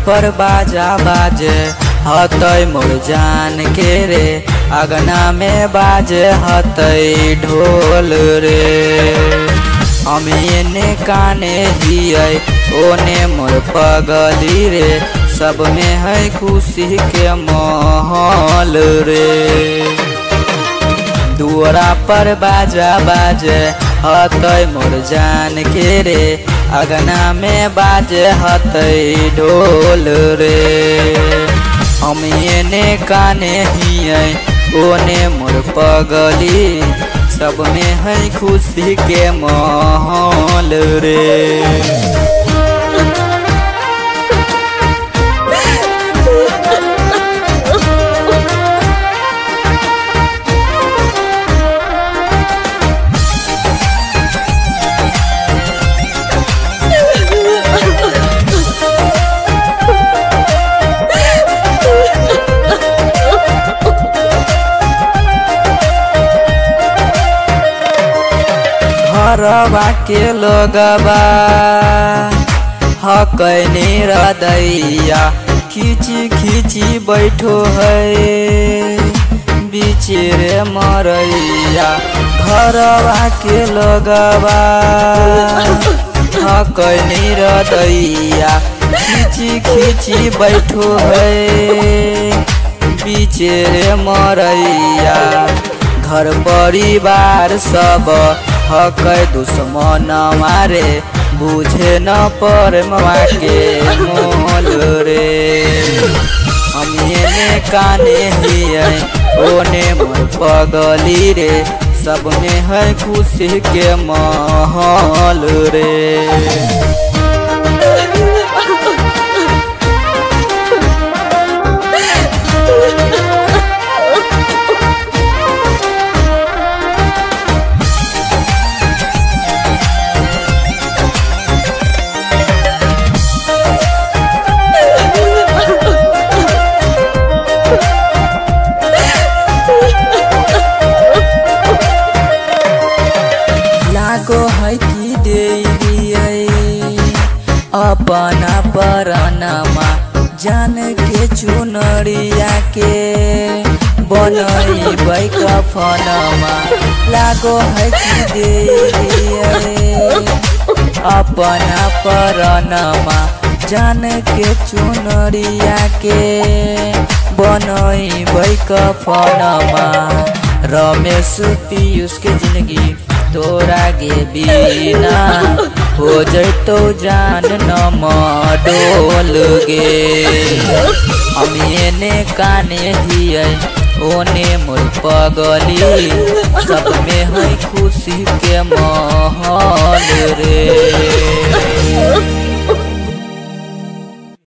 पर बाजा बाजे हतै मोर जान के रे, अगना में बाजे हतै ढोल रे। हम एने काने हियै ओने मोर पगली रे, सब में है खुशी के माहौल रे। दुआरा पर बाजा बाजे हतै मोर जान के रे, अगना में बाजे हतै ढोल रे। हम एने काने हियै ओने मोर पगली, सब में है खुशी के माहौल रे। घरवा के लोगवा हकैनी रदैया, खींची खींची बैठो है बीचे रे मरैया। घरवा के लोगवा हकैनी रदैया, खींची खींची बैठो है बीचे रे मरैया। घर परिवार सब हकै दुश्मन मारे, बुझे न पर मवा के मोल रे। हम एने काने हियै ओने मोर पगली रे, सब में है खुशी के माहौल रे। लागो है कि दे दिए अपना परनमा, जान के चुनरिया के बनैबै कफनमा। लागो है कि दे दिए अपना परनमा, जान के चुनरिया के बनैबै कफनमा। रमेश पीयूष के जिंदगी तोरा गे बिना, हो जैतो जान न डोल गे। हम एने काने हियै ओने मोर पगली, सब में है खुशी के माहौल रे।